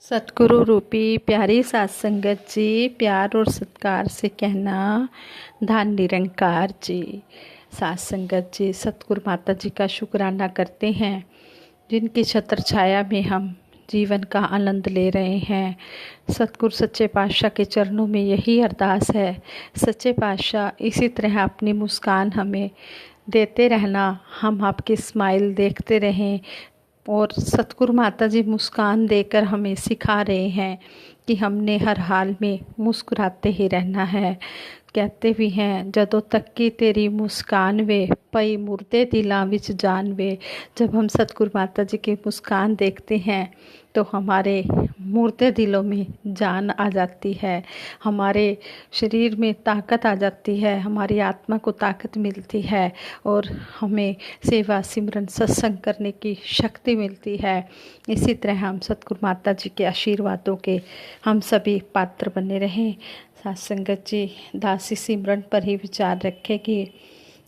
सतगुरु रूपी प्यारी सात संगत जी, प्यार और सत्कार से कहना धन निरंकार जी। सात संगत जी सतगुरु माता जी का शुक्राना करते हैं, जिनकी छत्र छाया में हम जीवन का आनंद ले रहे हैं। सतगुरु सच्चे पातशाह के चरणों में यही अरदास है, सच्चे पातशाह इसी तरह अपनी मुस्कान हमें देते रहना, हम आपकी स्माइल देखते रहें। और सतगुरु माता जी मुस्कान देकर हमें सिखा रहे हैं कि हमने हर हाल में मुस्कुराते ही रहना है। कहते भी हैं, जदों तक की तेरी मुस्कान वे पई मुर्दे दिलां विच जान वे। जब हम सतगुरु माता जी की मुस्कान देखते हैं तो हमारे मुर्दे दिलों में जान आ जाती है, हमारे शरीर में ताकत आ जाती है, हमारी आत्मा को ताकत मिलती है और हमें सेवा सिमरन सत्संग करने की शक्ति मिलती है। इसी तरह हम सतगुरु माता जी के आशीर्वादों के हम सभी पात्र बने रहें। सात संगत जी दासी सिमरन पर ही विचार रखेगी।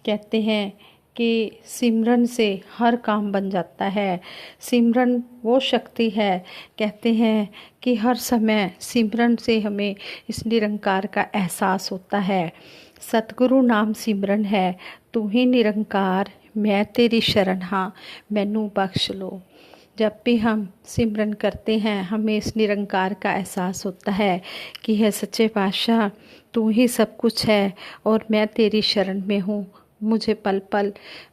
कहते हैं कि सिमरन से हर काम बन जाता है। सिमरन वो शक्ति है, कहते हैं कि हर समय सिमरन से हमें इस निरंकार का एहसास होता है। सतगुरु नाम सिमरन है, तू ही निरंकार मैं तेरी शरण हाँ मैनू बख्श लो। जब भी हम सिमरन करते हैं हमें इस निरंकार का एहसास होता है कि है सच्चे पातशाह तू ही सब कुछ है और मैं तेरी शरण में हूँ, मुझे पल पल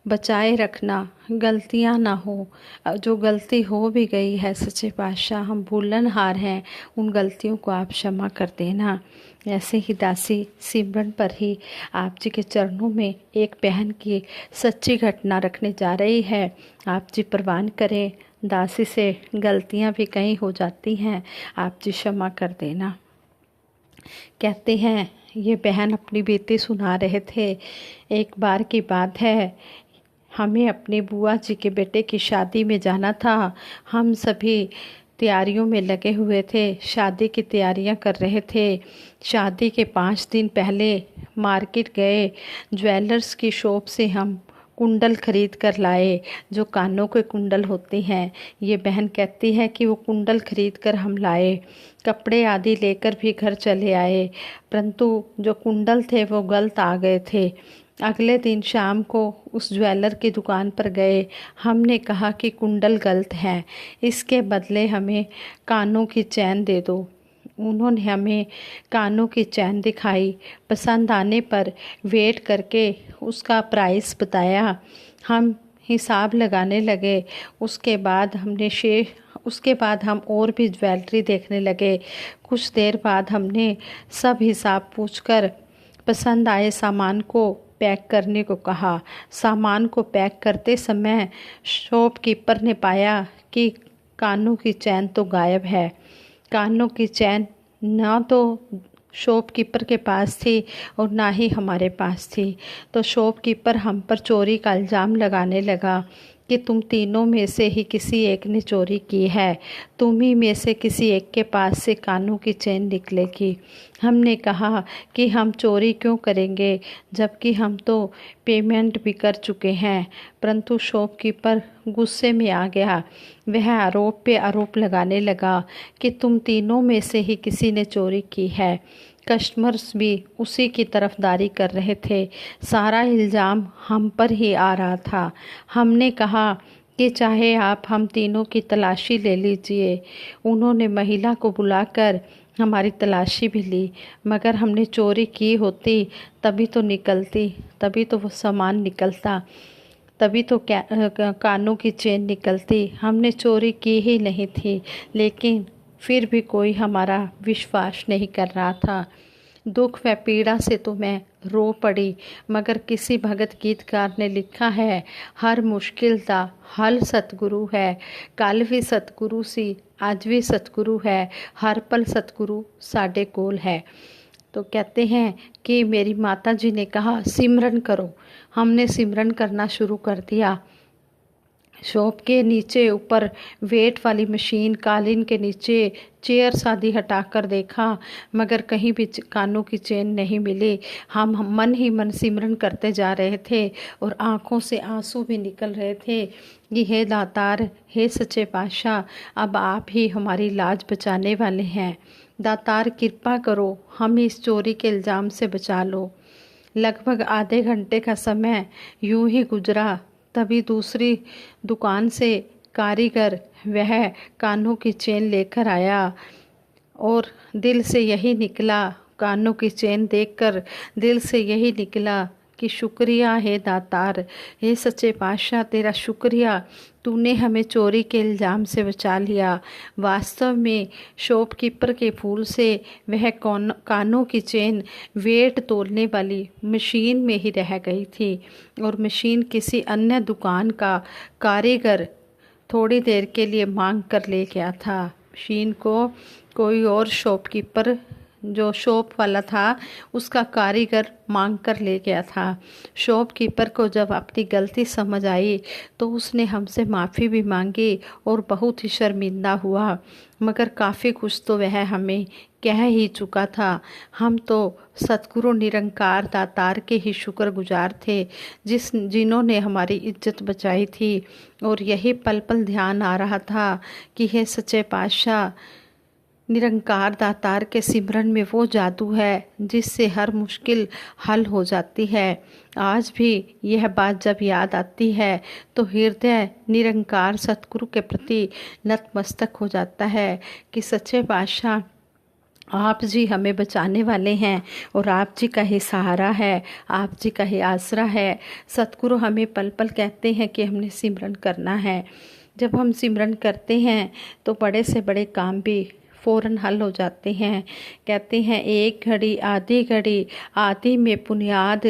बचाए रखना, गलतियाँ ना हो। जो गलती हो भी गई है सच्चे पातशाह हम भूलनहार हैं, उन गलतियों को आप क्षमा कर देना। ऐसे ही दासी सिमरन पर ही आप जी के चरणों में एक बहन की सच्ची घटना रखने जा रही है। आप जी प्रवान करें, दासी से गलतियां भी कहीं हो जाती हैं, आप जी क्षमा कर देना। कहते हैं ये बहन अपनी बीती सुना रहे थे। एक बार की बात है, हमें अपने बुआ जी के बेटे की शादी में जाना था। हम सभी तैयारियों में लगे हुए थे, शादी की तैयारियां कर रहे थे। शादी के 5 दिन पहले मार्केट गए, ज्वेलर्स की शॉप से हम कुंडल खरीद कर लाए, जो कानों के कुंडल होते हैं। ये बहन कहती है कि वो कुंडल खरीद कर हम लाए, कपड़े आदि लेकर भी घर चले आए, परंतु जो कुंडल थे वो गलत आ गए थे। अगले दिन शाम को उस ज्वेलर की दुकान पर गए, हमने कहा कि कुंडल गलत है, इसके बदले हमें कानों की चैन दे दो। उन्होंने हमें कानों की चैन दिखाई, पसंद आने पर वेट करके उसका प्राइस बताया, हम हिसाब लगाने लगे। उसके बाद हम और भी ज्वेलरी देखने लगे। कुछ देर बाद हमने सब हिसाब पूछकर पसंद आए सामान को पैक करने को कहा। सामान को पैक करते समय शॉपकीपर ने पाया कि कानों की चैन तो गायब है। कानों की चैन ना तो शॉपकीपर के पास थी और ना ही हमारे पास थी। तो शॉपकीपर हम पर चोरी का इल्ज़ाम लगाने लगा कि तुम तीनों में से ही किसी एक ने चोरी की है, तुम ही में से किसी एक के पास से कानों की चैन निकलेगी। हमने कहा कि हम चोरी क्यों करेंगे, जबकि हम तो पेमेंट भी कर चुके हैं। परंतु शॉपकीपर गुस्से में आ गया, वह आरोप पे आरोप लगाने लगा कि तुम तीनों में से ही किसी ने चोरी की है। कस्टमर्स भी उसी की तरफदारी कर रहे थे, सारा इल्ज़ाम हम पर ही आ रहा था। हमने कहा कि चाहे आप हम तीनों की तलाशी ले लीजिए। उन्होंने महिला को बुलाकर हमारी तलाशी भी ली, मगर हमने चोरी की होती तभी तो निकलती, तभी तो वो सामान निकलता, तभी तो कानों की चेन निकलती। हमने चोरी की ही नहीं थी, लेकिन फिर भी कोई हमारा विश्वास नहीं कर रहा था। दुख व पीड़ा से तो मैं रो पड़ी, मगर किसी भगत गीतकार ने लिखा है, हर मुश्किल दा हल सतगुरु है, कल भी सतगुरु सी आज भी सतगुरु है, हर पल सतगुरु साडे कोल है। तो कहते हैं कि मेरी माता जी ने कहा सिमरन करो, हमने सिमरन करना शुरू कर दिया। शॉप के नीचे ऊपर वेट वाली मशीन, कालीन के नीचे चेयर आदि हटाकर देखा, मगर कहीं भी कानों की चेन नहीं मिली। हम मन ही मन सिमरन करते जा रहे थे और आंखों से आंसू भी निकल रहे थे कि हे दातार, हे सच्चे पातशाह, अब आप ही हमारी लाज बचाने वाले हैं। दातार कृपा करो, हमें इस चोरी के इल्ज़ाम से बचा लो। लगभग आधे घंटे का समय यूं ही गुजरा। तभी दूसरी दुकान से कारीगर वह कानों की चेन लेकर आया और दिल से यही निकला, कानों की चेन देखकर दिल से यही निकला कि शुक्रिया है दातार, हे सच्चे पातशाह, तेरा शुक्रिया, तूने हमें चोरी के इल्ज़ाम से बचा लिया। वास्तव में शॉपकीपर के फूल से वह कानों की चेन वेट तोलने वाली मशीन में ही रह गई थी और मशीन किसी अन्य दुकान का कारीगर थोड़ी देर के लिए मांग कर ले गया था। मशीन को कोई और शॉपकीपर, जो शॉप वाला था, उसका कारीगर मांग कर ले गया था। शॉपकीपर को जब अपनी गलती समझ आई तो उसने हमसे माफ़ी भी मांगी और बहुत ही शर्मिंदा हुआ, मगर काफ़ी कुछ तो वह हमें कह ही चुका था। हम तो सतगुरु निरंकार दातार के ही शुक्रगुजार थे जिन्होंने हमारी इज्जत बचाई थी। और यही पल पल ध्यान आ रहा था कि हे सच्चे पातशाह, निरंकार दातार के सिमरन में वो जादू है जिससे हर मुश्किल हल हो जाती है। आज भी यह बात जब याद आती है तो हृदय निरंकार सतगुरु के प्रति नतमस्तक हो जाता है कि सच्चे पातशाह, आप जी हमें बचाने वाले हैं और आप जी का ही सहारा है, आप जी का ही आसरा है। सतगुरु हमें पल पल कहते हैं कि हमने सिमरन करना है। जब हम सिमरन करते हैं तो बड़े से बड़े काम भी फ़ौरन हल हो जाते हैं। कहते हैं एक घड़ी आधी घड़ी आदि में बुनियाद,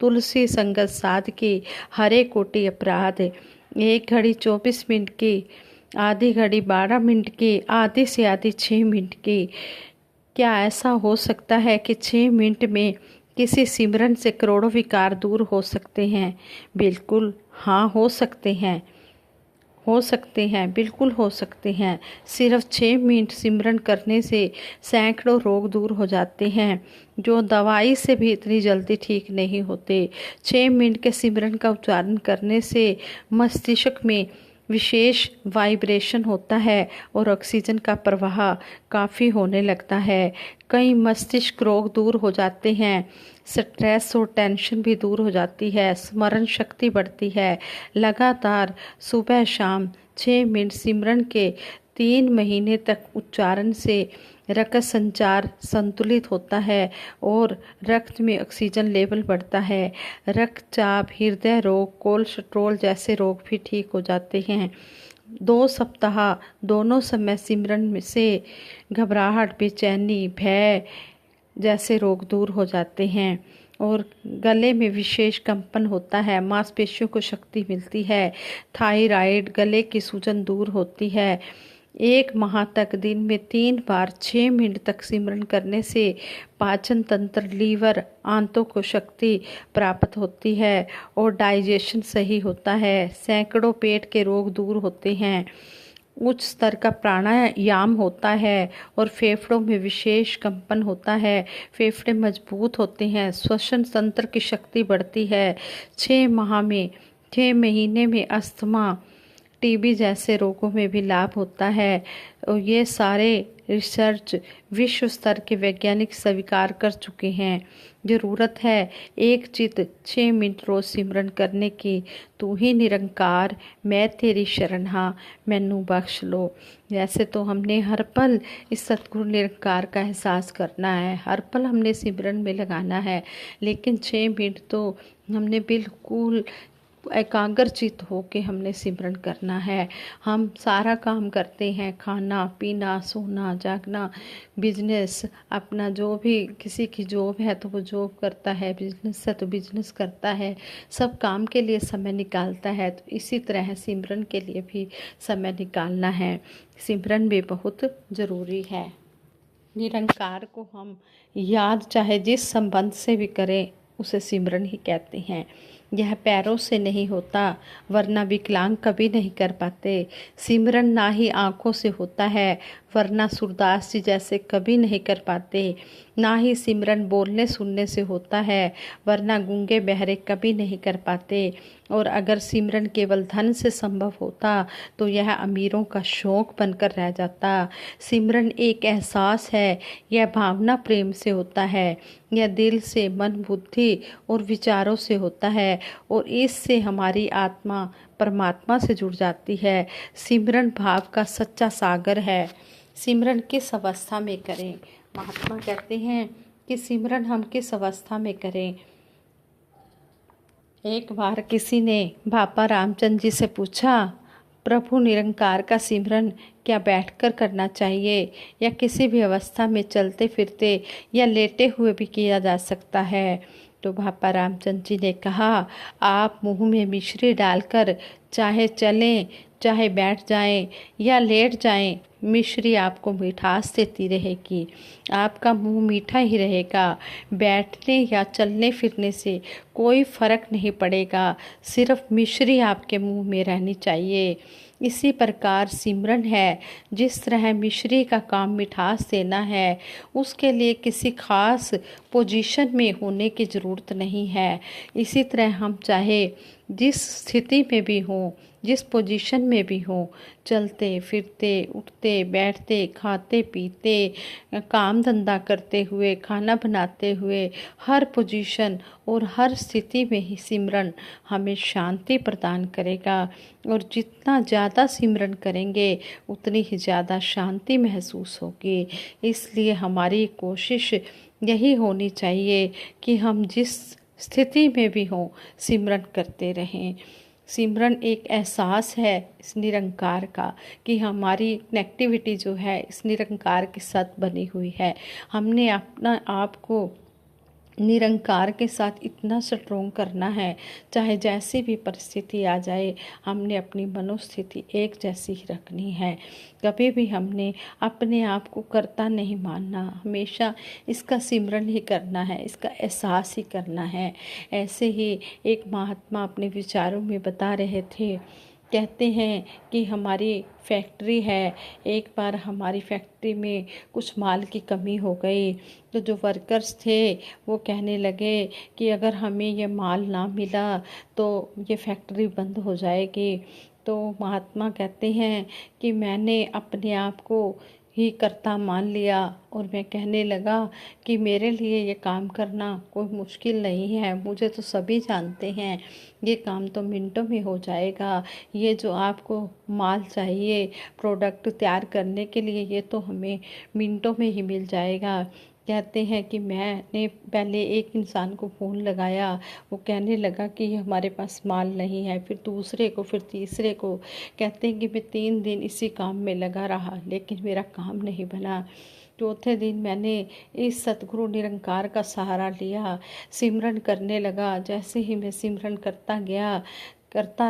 तुलसी संगत साध की हरे कोटि अपराध। एक घड़ी 24 मिनट की, आधी घड़ी 12 मिनट की, आधी से आधी 6 मिनट की। क्या ऐसा हो सकता है कि 6 मिनट में किसी सिमरन से करोड़ों विकार दूर हो सकते हैं? बिल्कुल हाँ, हो सकते हैं, हो सकते हैं, बिल्कुल हो सकते हैं। सिर्फ 6 मिनट सिमरन करने से सैकड़ों रोग दूर हो जाते हैं जो दवाई से भी इतनी जल्दी ठीक नहीं होते। 6 मिनट के सिमरन का उच्चारण करने से मस्तिष्क में विशेष वाइब्रेशन होता है और ऑक्सीजन का प्रवाह काफ़ी होने लगता है। कई मस्तिष्क रोग दूर हो जाते हैं, स्ट्रेस और टेंशन भी दूर हो जाती है, स्मरण शक्ति बढ़ती है। लगातार सुबह शाम 6 मिनट सिमरन के 3 महीने तक उच्चारण से रक्त संचार संतुलित होता है और रक्त में ऑक्सीजन लेवल बढ़ता है। रक्तचाप, हृदय रोग, कोलेस्ट्रॉल जैसे रोग भी ठीक हो जाते हैं। 2 सप्ताह दोनों समय सिमरन में से घबराहट, बेचैनी, भय जैसे रोग दूर हो जाते हैं और गले में विशेष कंपन होता है, मांसपेशियों को शक्ति मिलती है, थायराइड, गले की सूजन दूर होती है। 1 माह तक दिन में 3 बार 6 मिनट तक सिमरन करने से पाचन तंत्र, लीवर, आंतों को शक्ति प्राप्त होती है और डाइजेशन सही होता है। सैकड़ों पेट के रोग दूर होते हैं। उच्च स्तर का प्राणायाम होता है और फेफड़ों में विशेष कंपन होता है, फेफड़े मजबूत होते हैं, श्वसन तंत्र की शक्ति बढ़ती है। 6 महीने में अस्थमा, टीबी जैसे रोगों में भी लाभ होता है और ये सारे रिसर्च विश्व स्तर के वैज्ञानिक स्वीकार कर चुके हैं। ज़रूरत है एक चित 6 मिनट रोज़ सिमरन करने की। तू ही निरंकार, मैं तेरी शरण हाँ, मैनू बख्श लो। वैसे तो हमने हर पल इस सतगुरु निरंकार का एहसास करना है, हर पल हमने सिमरन में लगाना है, लेकिन 6 मिनट तो हमने बिल्कुल एकाग्रचित होके हमने सिमरन करना है। हम सारा काम करते हैं, खाना पीना, सोना जागना, बिजनेस अपना, जो भी किसी की जॉब है तो वो जॉब करता है, बिजनेस है तो बिजनेस करता है, सब काम के लिए समय निकालता है। तो इसी तरह सिमरन के लिए भी समय निकालना है। सिमरन भी बहुत ज़रूरी है। निरंकार को हम याद चाहे जिस संबंध से भी करें उसे सिमरन ही कहते हैं। यह पैरों से नहीं होता, वरना विकलांग कभी नहीं कर पाते। सिमरन ना ही आँखों से होता है, वरना सूरदास जी जैसे कभी नहीं कर पाते। ना ही सिमरन बोलने सुनने से होता है, वरना गूंगे बहरे कभी नहीं कर पाते। और अगर सिमरन केवल धन से संभव होता तो यह अमीरों का शौक बनकर रह जाता। सिमरन एक एहसास है, यह भावना प्रेम से होता है, यह दिल से, मन, बुद्धि और विचारों से होता है और इससे हमारी आत्मा परमात्मा से जुड़ जाती है। सिमरन भाव का सच्चा सागर है। सिमरन किस अवस्था में करें? महात्मा कहते हैं कि सिमरन हम किस अवस्था में करें। एक बार किसी ने बाबा रामचंद्र जी से पूछा, प्रभु निरंकार का सिमरन क्या बैठकर करना चाहिए या किसी भी अवस्था में चलते फिरते या लेटे हुए भी किया जा सकता है? तो बाबा रामचंद्र जी ने कहा, आप मुंह में मिश्री डालकर चाहे चलें, चाहे बैठ जाएं या लेट जाएं, मिश्री आपको मिठास देती रहेगी, आपका मुंह मीठा ही रहेगा। बैठने या चलने फिरने से कोई फर्क नहीं पड़ेगा, सिर्फ मिश्री आपके मुंह में रहनी चाहिए। इसी प्रकार सिमरन है, जिस तरह मिश्री का काम मिठास देना है, उसके लिए किसी खास पोजीशन में होने की ज़रूरत नहीं है। इसी तरह हम चाहे जिस स्थिति में भी हों, जिस पोजीशन में भी हों, चलते फिरते, उठते बैठते, खाते पीते, काम धंधा करते हुए, खाना बनाते हुए, हर पोजीशन और हर स्थिति में ही सिमरन हमें शांति प्रदान करेगा। और जितना ज़्यादा सिमरन करेंगे उतनी ही ज़्यादा शांति महसूस होगी। इसलिए हमारी कोशिश यही होनी चाहिए कि हम जिस स्थिति में भी हों सिमरन करते रहें। सिमरन एक एहसास है इस निरंकार का कि हमारी कनेक्टिविटी जो है इस निरंकार के साथ बनी हुई है। हमने अपना आप को निरंकार के साथ इतना स्ट्रोंग करना है, चाहे जैसी भी परिस्थिति आ जाए, हमने अपनी मनोस्थिति एक जैसी ही रखनी है। कभी भी हमने अपने आप को कर्ता नहीं मानना, हमेशा इसका सिमरन ही करना है, इसका एहसास ही करना है। ऐसे ही एक महात्मा अपने विचारों में बता रहे थे, कहते हैं कि हमारी फैक्ट्री है, एक बार हमारी फैक्ट्री में कुछ माल की कमी हो गई, तो जो वर्कर्स थे वो कहने लगे कि अगर हमें ये माल ना मिला तो ये फैक्ट्री बंद हो जाएगी। तो महात्मा कहते हैं कि मैंने अपने आप को ही कर्ता मान लिया और मैं कहने लगा कि मेरे लिए ये काम करना कोई मुश्किल नहीं है, मुझे तो सभी जानते हैं, ये काम तो मिनटों में हो जाएगा। ये जो आपको माल चाहिए प्रोडक्ट तैयार करने के लिए, ये तो हमें मिनटों में ही मिल जाएगा। कहते हैं कि मैंने पहले एक इंसान को फ़ोन लगाया, वो कहने लगा कि हमारे पास माल नहीं है, फिर दूसरे को, फिर तीसरे को। कहते हैं कि मैं 3 दिन इसी काम में लगा रहा, लेकिन मेरा काम नहीं बना। चौथे दिन मैंने इस सतगुरु निरंकार का सहारा लिया, सिमरन करने लगा। जैसे ही मैं सिमरन करता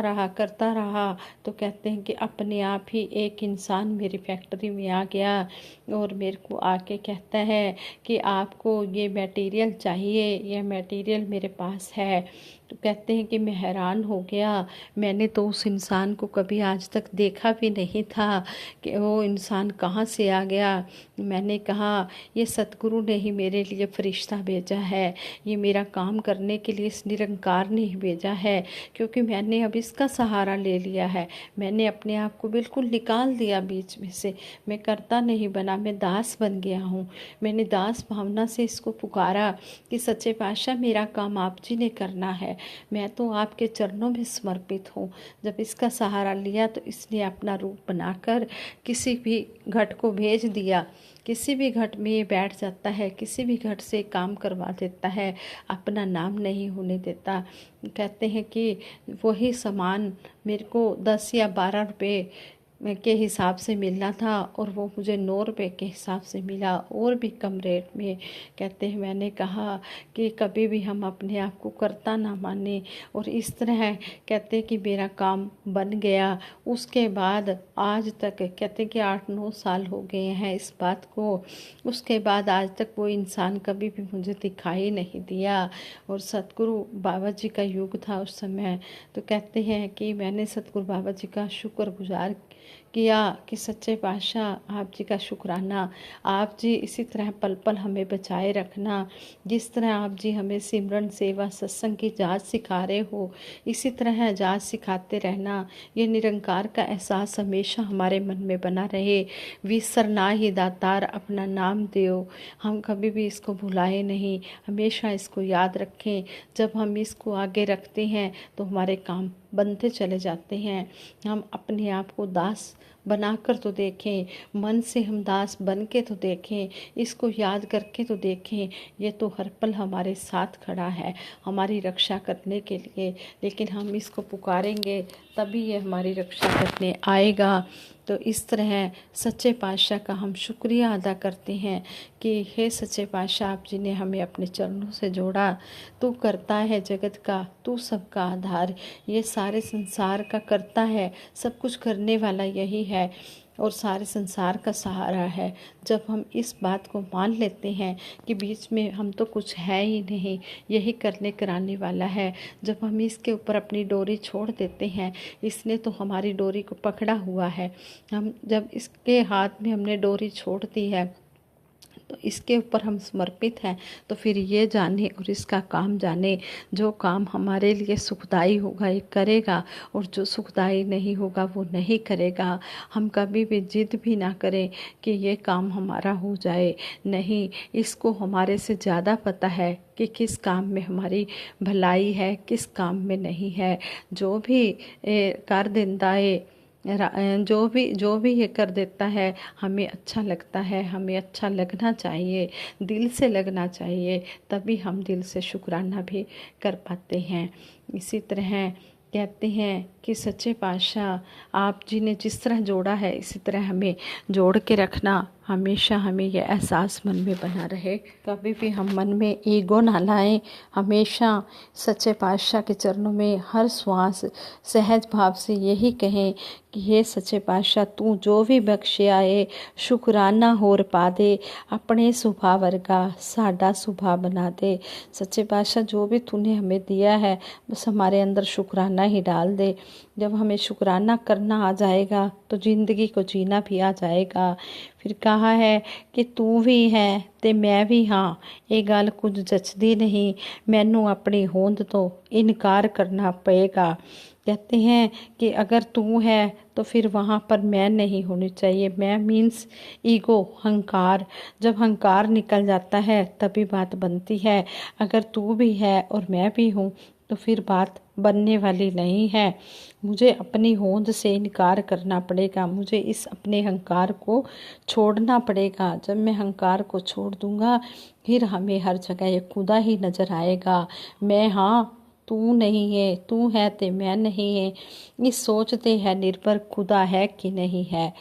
रहा तो कहते हैं कि अपने आप ही एक इंसान मेरी फैक्ट्री में आ गया और मेरे को आके कहता है कि आपको ये मटेरियल चाहिए, यह मटेरियल मेरे पास है। तो कहते हैं कि मैं हैरान हो गया, मैंने तो उस इंसान को कभी आज तक देखा भी नहीं था कि वो इंसान कहाँ से आ गया। मैंने कहा ये सतगुरु ने ही मेरे लिए फरिश्ता भेजा है, ये मेरा काम करने के लिए इस निरंकार ने ही भेजा है, क्योंकि मैंने अब इसका सहारा ले लिया है। मैंने अपने आप को बिल्कुल निकाल दिया बीच में से, मैं कर्ता नहीं बना, मैं दास बन गया हूँ। मैंने दास भावना से इसको पुकारा कि सच्चे पातशाह मेरा काम आप जी ने करना है, मैं तो आपके चरणों में समर्पित हूँ। जब इसका सहारा लिया तो इसने अपना रूप बनाकर किसी भी घट को भेज दिया, किसी भी घट में ये बैठ जाता है, किसी भी घट से काम करवा देता है, अपना नाम नहीं होने देता। कहते हैं कि वही सामान मेरे को 10 या 12 रुपये के हिसाब से मिलना था और वो मुझे 9 रुपये के हिसाब से मिला, और भी कम रेट में। कहते हैं मैंने कहा कि कभी भी हम अपने आप को कर्ता ना माने, और इस तरह कहते कि मेरा काम बन गया। उसके बाद आज तक कहते कि 8-9 साल हो गए हैं इस बात को। उसके बाद आज तक वो इंसान कभी भी मुझे दिखाई नहीं दिया। और सतगुरु बाबा जी का युग था उस समय। तो कहते हैं कि मैंने सतगुरु बाबा जी का शुक्रगुजार किया कि सच्चे पातशाह आप जी का शुक्राना। आप जी इसी तरह पल पल हमें बचाए रखना। जिस तरह आप जी हमें सिमरन सेवा सत्संग की जांच सिखा रहे हो, इसी तरह जांच सिखाते रहना। ये निरंकार का एहसास हमेशा हमारे मन में बना रहे। विसरना ही दातार अपना नाम देओ। हम कभी भी इसको भुलाए नहीं, हमेशा इसको याद रखें। जब हम इसको आगे रखते हैं तो हमारे काम बनते चले जाते हैं। हम अपने आप को दास बनाकर तो देखें, मन से हम दास बन के तो देखें, इसको याद करके तो देखें। ये तो हर पल हमारे साथ खड़ा है हमारी रक्षा करने के लिए। लेकिन हम इसको पुकारेंगे तभी ये हमारी रक्षा करने आएगा। तो इस तरह सच्चे पातशाह का हम शुक्रिया अदा करते हैं कि हे सच्चे पातशाह आप जी ने हमें अपने चरणों से जोड़ा। तू करता है जगत का, तू सबका आधार। ये सारे संसार का करता है, सब कुछ करने वाला यही है और सारे संसार का सहारा है। जब हम इस बात को मान लेते हैं कि बीच में हम तो कुछ है ही नहीं, यही करने कराने वाला है। जब हम इसके ऊपर अपनी डोरी छोड़ देते हैं, इसने तो हमारी डोरी को पकड़ा हुआ है। हम जब इसके हाथ में हमने डोरी छोड़ दी है तो इसके ऊपर हम समर्पित हैं। तो फिर ये जाने और इसका काम जाने, जो काम हमारे लिए सुखदाई होगा ये करेगा और जो सुखदाई नहीं होगा वो नहीं करेगा। हम कभी भी जिद भी ना करें कि ये काम हमारा हो जाए। नहीं, इसको हमारे से ज़्यादा पता है कि किस काम में हमारी भलाई है, किस काम में नहीं है। जो भी कर देता है, जो भी ये कर देता है, हमें अच्छा लगता है, हमें अच्छा लगना चाहिए, दिल से लगना चाहिए, तभी हम दिल से शुक्राना भी कर पाते हैं। इसी तरह कहते हैं कि सच्चे पातशाह आप जी ने जिस तरह जोड़ा है इसी तरह हमें जोड़ के रखना। हमेशा हमें यह एहसास मन में बना रहे, कभी भी हम मन में ईगो ना लाएं। हमेशा सच्चे पातशाह के चरणों में हर श्वास सहज भाव से यही कहें कि हे सच्चे पातशाह तू जो भी बख्शे आए, शुक्राना होर पा दे, अपने सुभा वर्गा साडा सुभा बना दे। सच्चे पातशाह जो भी तूने हमें दिया है बस हमारे अंदर शुक्राना ही डाल दे। जब हमें शुक्राना करना आ जाएगा तो ज़िंदगी को जीना भी आ जाएगा। फिर कहा है कि तू भी है ते मैं भी हाँ, ये गल कुछ जचदी नहीं, मैनू अपनी होंद तो इनकार करना पड़ेगा। कहते हैं कि अगर तू है तो फिर वहाँ पर मैं नहीं होनी चाहिए। मैं मीन्स ईगो, हंकार। जब हंकार निकल जाता है तभी बात बनती है। अगर तू भी है और मैं भी हूँ तो फिर बात बनने वाली नहीं है। मुझे अपनी होंद से इनकार करना पड़ेगा, मुझे इस अपने हंकार को छोड़ना पड़ेगा। जब मैं हंकार को छोड़ दूंगा फिर हमें हर जगह ये खुदा ही नज़र आएगा। मैं हाँ तू नहीं है, तू है ते मैं नहीं है, इस सोचते है निर्भर खुदा है कि नहीं है।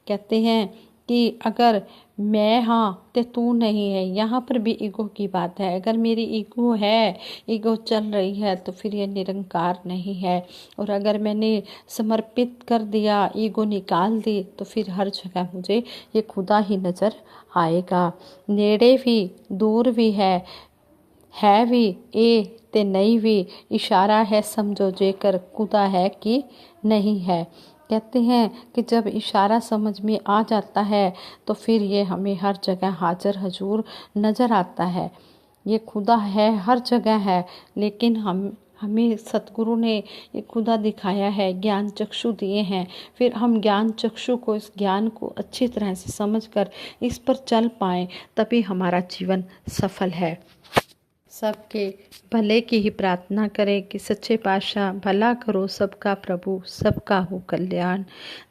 कहते हैं कि अगर मैं हाँ ते तू नहीं है, यहाँ पर भी ईगो की बात है। अगर मेरी ईगो है, ईगो चल रही है तो फिर ये निरंकार नहीं है। और अगर मैंने समर्पित कर दिया, ईगो निकाल दी, तो फिर हर जगह मुझे ये खुदा ही नज़र आएगा। नेड़े भी दूर भी है भी ए ते नहीं भी, इशारा है समझो जेकर खुदा है कि नहीं है। कहते हैं कि जब इशारा समझ में आ जाता है तो फिर ये हमें हर जगह हाजिर हजूर नज़र आता है। ये खुदा है, हर जगह है, लेकिन हमें सतगुरु ने ये खुदा दिखाया है, ज्ञान चक्षु दिए हैं। फिर हम ज्ञान चक्षु को, इस ज्ञान को अच्छी तरह से समझकर इस पर चल पाएँ, तभी हमारा जीवन सफल है। सबके भले की ही प्रार्थना करें कि सच्चे पातशाह भला करो सबका प्रभु सबका हो कल्याण।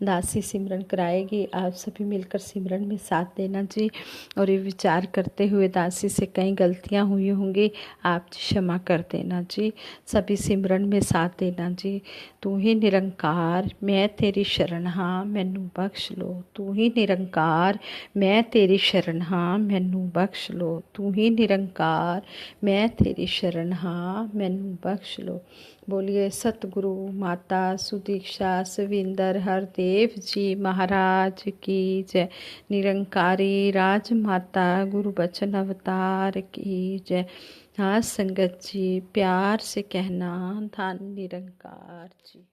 दासी सिमरन कराएगी, आप सभी मिलकर सिमरन में साथ देना जी। और ये विचार करते हुए दासी से कई गलतियां हुई होंगी, आप क्षमा कर देना जी। सभी सिमरन में साथ देना जी। तू ही निरंकार मैं तेरी शरण हाँ मैनू बख्श लो। तू ही निरंकार मैं तेरी शरण हाँ मैनू बख्श लो। तू ही निरंकार मैं तेरी शरण हाँ मैनू बख्श लो। बोलिए सतगुरु माता सुदीक्षा सविंदर हरदेव जी महाराज की जय। निरंकारी राजमाता गुरु बचन अवतार की जय। हाँ संगत जी प्यार से कहना धन निरंकार जी।